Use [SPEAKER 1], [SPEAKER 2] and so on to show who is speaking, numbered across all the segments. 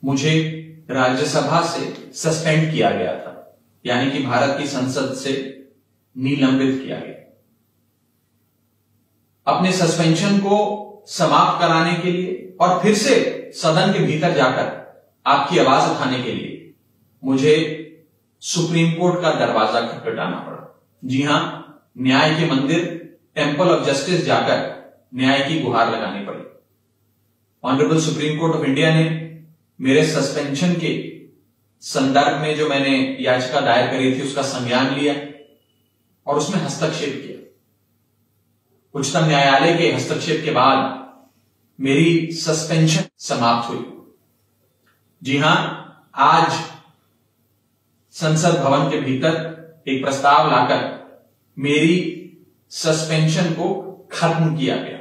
[SPEAKER 1] मुझे राज्यसभा से सस्पेंड किया गया था, यानी कि भारत की संसद से निलंबित किया गया। अपने सस्पेंशन को समाप्त कराने के लिए और फिर से सदन के भीतर जाकर आपकी आवाज उठाने के लिए मुझे सुप्रीम कोर्ट का दरवाजा खटखटाना पड़ा। जी हां, न्याय के मंदिर टेंपल ऑफ जस्टिस जाकर न्याय की गुहार लगानी पड़ी। Honourable supreme court of India ने मेरे सस्पेंशन के संदर्भ में जो मैंने याचिका दायर करी थी उसका संज्ञान लिया और उसमें हस्तक्षेप किया। उच्चतम न्यायालय के हस्तक्षेप के बाद मेरी सस्पेंशन समाप्त हुई। जी हां, आज संसद भवन के भीतर एक प्रस्ताव लाकर मेरी सस्पेंशन को खत्म किया गया।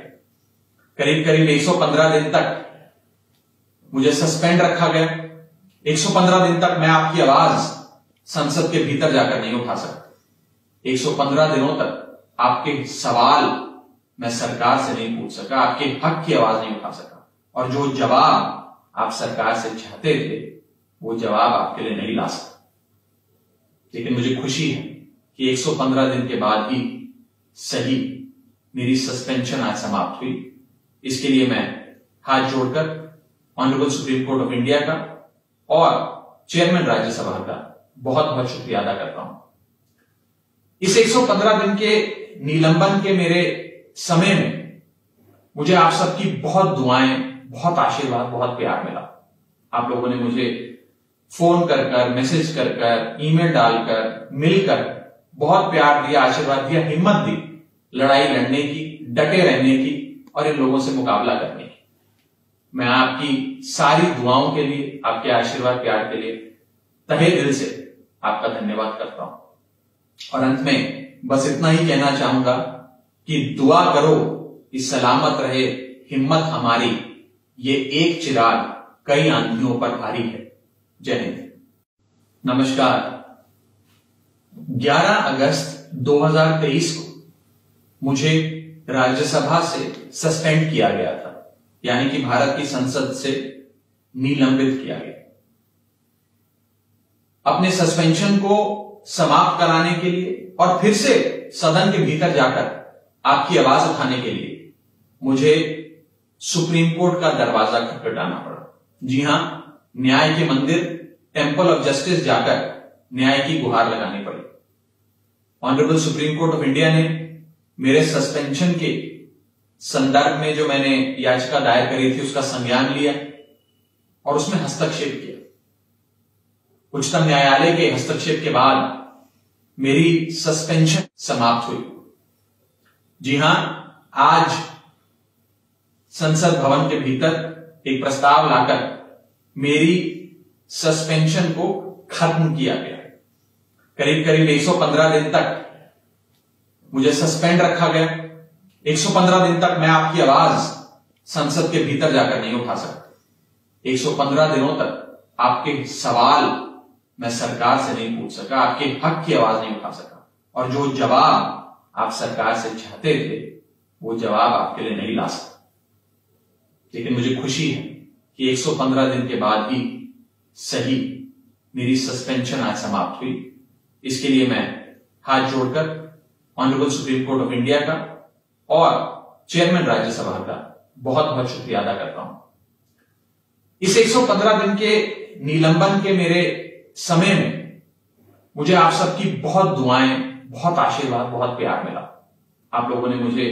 [SPEAKER 1] करीब करीब 115 दिन तक मुझे सस्पेंड रखा गया। 115 दिन तक मैं आपकी आवाज संसद के भीतर जाकर नहीं उठा सकता। 115 दिनों तक आपके सवाल मैं सरकार से नहीं पूछ सका, आपके हक की आवाज नहीं उठा सका, और जो जवाब आप सरकार से चाहते थे वो जवाब आपके लिए नहीं ला सका। लेकिन मुझे खुशी है कि 115 दिन के बाद ही सही मेरी सस्पेंशन आज समाप्त हुई। इसके लिए मैं हाथ जोड़कर honourable supreme court of India का और चेयरमैन राज्यसभा का बहुत बहुत शुक्रिया अदा करता हूं। इस 115 दिन के निलंबन के मेरे समय में मुझे आप सबकी बहुत दुआएं, बहुत आशीर्वाद, बहुत प्यार मिला। आप लोगों ने मुझे फोन कर, मैसेज कर, ईमेल डालकर, मिलकर बहुत प्यार दिया, आशीर्वाद दिया, हिम्मत दी लड़ाई लड़ने की, डटे रहने की और इन लोगों से मुकाबला करने की। मैं आपकी सारी दुआओं के लिए, आपके आशीर्वाद प्यार के लिए तहे दिल से आपका धन्यवाद करता हूं। और अंत में बस इतना ही कहना चाहूंगा कि दुआ करो कि सलामत रहे हिम्मत हमारी, ये एक चिराग कई आंधियों पर भारी है। जय हिंद। नमस्कार। 11 अगस्त 2023 को मुझे राज्यसभा से सस्पेंड किया गया था, यानी कि भारत की संसद से निलंबित किया गया। अपने सस्पेंशन को समाप्त कराने के लिए और फिर से सदन के भीतर जाकर आपकी आवाज उठाने के लिए मुझे सुप्रीम कोर्ट का दरवाजा खटखटाना पड़ा। जी हां, न्याय के मंदिर टेंपल ऑफ जस्टिस जाकर न्याय की गुहार लगानी पड़ी। Honourable supreme court of India ने मेरे सस्पेंशन के संदर्भ में जो मैंने याचिका दायर करी थी उसका संज्ञान लिया और उसमें हस्तक्षेप किया। उच्चतम न्यायालय के हस्तक्षेप के बाद मेरी सस्पेंशन समाप्त हुई। जी हां, आज संसद भवन के भीतर एक प्रस्ताव लाकर मेरी सस्पेंशन को खत्म किया गया। करीब करीब 115 दिन तक मुझे सस्पेंड रखा गया। 115 दिन तक मैं आपकी आवाज संसद के भीतर जाकर नहीं उठा सकता। 115 दिनों तक आपके सवाल मैं सरकार से नहीं पूछ सका, आपके हक की आवाज नहीं उठा सका, और जो जवाब आप सरकार से चाहते थे वो जवाब आपके लिए नहीं ला सका। लेकिन मुझे खुशी है कि 115 दिन के बाद ही सही मेरी सस्पेंशन आज समाप्त हुई। इसके लिए मैं हाथ जोड़कर honourable supreme court of India का और चेयरमैन राज्यसभा का बहुत बहुत शुक्रिया अदा करता हूं। इस 115 दिन के निलंबन के मेरे समय में मुझे आप सबकी बहुत दुआएं, बहुत आशीर्वाद, बहुत प्यार मिला। आप लोगों ने मुझे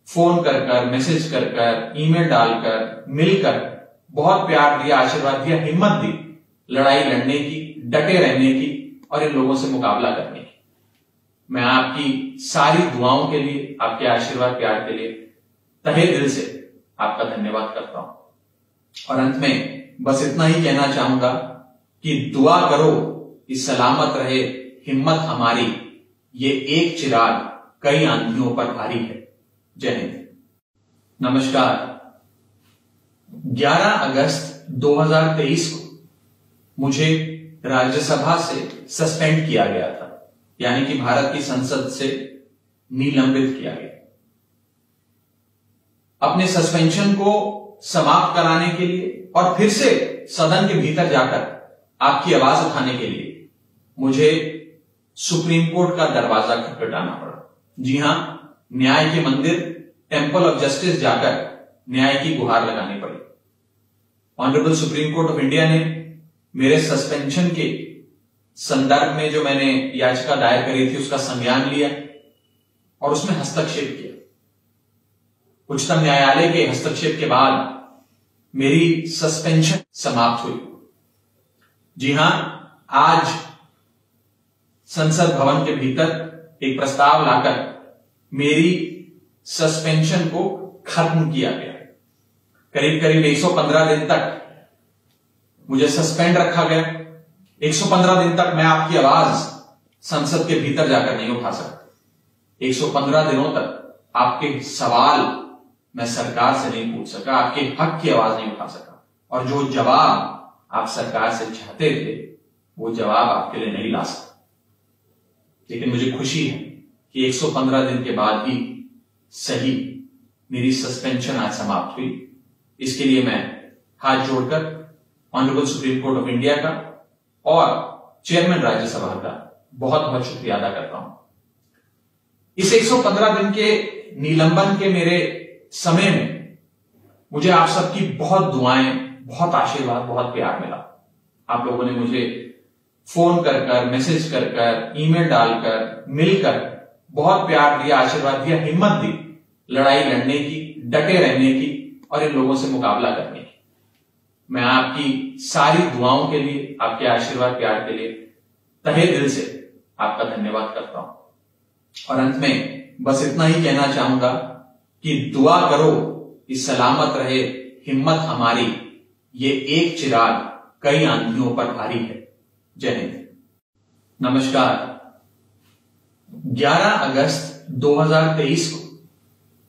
[SPEAKER 1] फोन कर, मैसेज कर, ईमेल डालकर, मिलकर बहुत प्यार दिया, आशीर्वाद दिया, हिम्मत दी लड़ाई लड़ने की, डटे रहने की और इन लोगों से मुकाबला करने की। मैं आपकी सारी दुआओं के लिए, आपके आशीर्वाद प्यार के लिए तहे दिल से आपका धन्यवाद करता हूं। और अंत में बस इतना ही कहना चाहूंगा कि दुआ करो कि सलामत रहे हिम्मत हमारी, ये एक चिराग कई आंधियों पर भारी है। जय हिंद। नमस्कार। 11 अगस्त 2023 को मुझे राज्यसभा से सस्पेंड किया गया था, यानी कि भारत की संसद से निलंबित किया गया। अपने सस्पेंशन को समाप्त कराने के लिए और फिर से सदन के भीतर जाकर आपकी आवाज उठाने के लिए मुझे सुप्रीम कोर्ट का दरवाजा खटखटाना पड़ा। जी हां, न्याय के मंदिर टेंपल ऑफ जस्टिस जाकर न्याय की गुहार लगानी पड़ी। Honourable supreme court of India ने मेरे सस्पेंशन के संदर्भ में जो मैंने याचिका दायर करी थी उसका संज्ञान लिया और उसमें हस्तक्षेप किया। उच्चतम न्यायालय के हस्तक्षेप के बाद मेरी सस्पेंशन समाप्त हुई। जी हां, आज संसद भवन के भीतर एक प्रस्ताव लाकर मेरी सस्पेंशन को खत्म किया गया। करीब करीब 115 दिन तक मुझे सस्पेंड रखा गया। 115 दिन तक मैं आपकी आवाज संसद के भीतर जाकर नहीं उठा सकता। 115 दिनों तक आपके सवाल मैं सरकार से नहीं पूछ सका, आपके हक की आवाज नहीं उठा सका, और जो जवाब आप सरकार से चाहते थे वो जवाब आपके लिए नहीं ला सका। लेकिन मुझे खुशी है कि 115 दिन के बाद ही सही मेरी सस्पेंशन आज समाप्त हुई। इसके लिए मैं हाथ जोड़कर honourable supreme court of India का और चेयरमैन राज्यसभा का बहुत बहुत शुक्रिया अदा करता हूं। इस 115 दिन के निलंबन के मेरे समय में मुझे आप सबकी बहुत दुआएं, बहुत आशीर्वाद, बहुत प्यार मिला। आप लोगों ने मुझे फोन कर, मैसेज कर, ईमेल डालकर, मिलकर बहुत प्यार दिया, आशीर्वाद दिया, हिम्मत दी लड़ाई लड़ने की, डटे रहने की और इन लोगों से मुकाबला करने की। मैं आपकी सारी दुआओं के लिए, आपके आशीर्वाद प्यार के लिए तहे दिल से आपका धन्यवाद करता हूं। और अंत में बस इतना ही कहना चाहूंगा कि दुआ करो कि सलामत रहे हिम्मत हमारी, ये एक चिराग कई आंधियों पर भारी है। जय हिंद। नमस्कार। 11 अगस्त 2023 को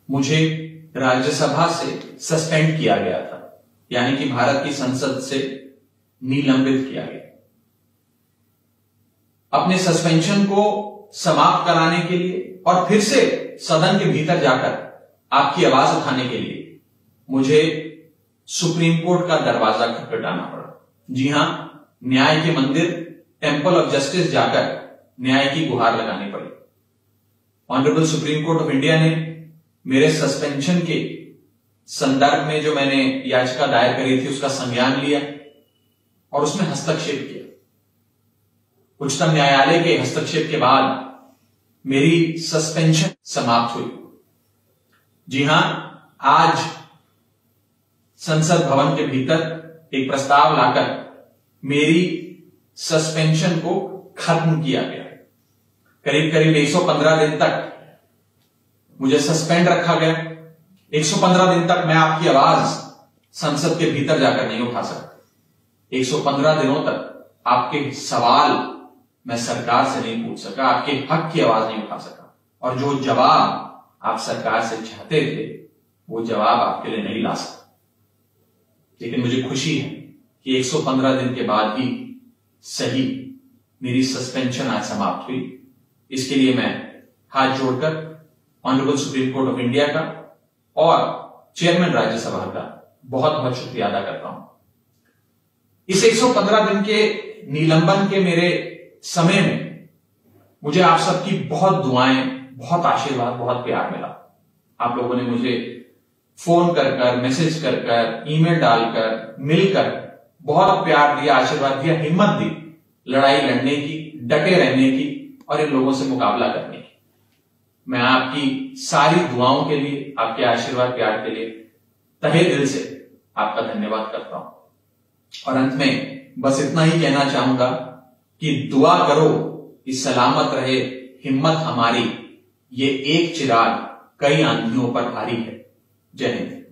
[SPEAKER 1] मुझे राज्यसभा से सस्पेंड किया गया था, यानी कि भारत की संसद से निलंबित किया गया। अपने सस्पेंशन को समाप्त कराने के लिए और फिर से सदन के भीतर जाकर आपकी आवाज उठाने के लिए मुझे सुप्रीम कोर्ट का दरवाजा खटखटाना पड़ा। जी हां, न्याय के मंदिर टेंपल ऑफ जस्टिस जाकर न्याय की गुहार लगानी पड़ी। Honourable supreme court of India ने मेरे सस्पेंशन के संदर्भ में जो मैंने याचिका दायर करी थी उसका संज्ञान लिया और उसमें हस्तक्षेप किया। उच्चतम न्यायालय के हस्तक्षेप के बाद मेरी सस्पेंशन समाप्त हुई। जी हां, आज संसद भवन के भीतर एक प्रस्ताव लाकर मेरी सस्पेंशन को खत्म किया गया। करीब करीब 115 दिन तक मुझे सस्पेंड रखा गया। 115 दिन तक मैं आपकी आवाज संसद के भीतर जाकर नहीं उठा सकता। 115 दिनों तक आपके सवाल मैं सरकार से नहीं पूछ सका, आपके हक की आवाज नहीं उठा सका, और जो जवाब आप सरकार से चाहते थे वो जवाब आपके लिए नहीं ला सका। लेकिन मुझे खुशी है कि 115 दिन के बाद ही सही मेरी सस्पेंशन आज समाप्त हुई। इसके लिए मैं हाथ जोड़कर honourable supreme court of India का और चेयरमैन राज्यसभा का बहुत बहुत शुक्रिया अदा करता हूं। इस 115 दिन के निलंबन के मेरे समय में मुझे आप सबकी बहुत दुआएं, बहुत आशीर्वाद, बहुत प्यार मिला। आप लोगों ने मुझे फोन कर, मैसेज कर, ईमेल डालकर, मिलकर बहुत प्यार दिया, आशीर्वाद दिया, हिम्मत दी लड़ाई लड़ने की, डटे रहने की और इन लोगों से मुकाबला करने की। मैं आपकी सारी दुआओं के लिए, आपके आशीर्वाद प्यार के लिए तहे दिल से आपका धन्यवाद करता हूं। और अंत में बस इतना ही कहना चाहूंगा कि दुआ करो कि सलामत रहे हिम्मत हमारी, ये एक चिराग कई आंधियों पर भारी है। जय हिंद।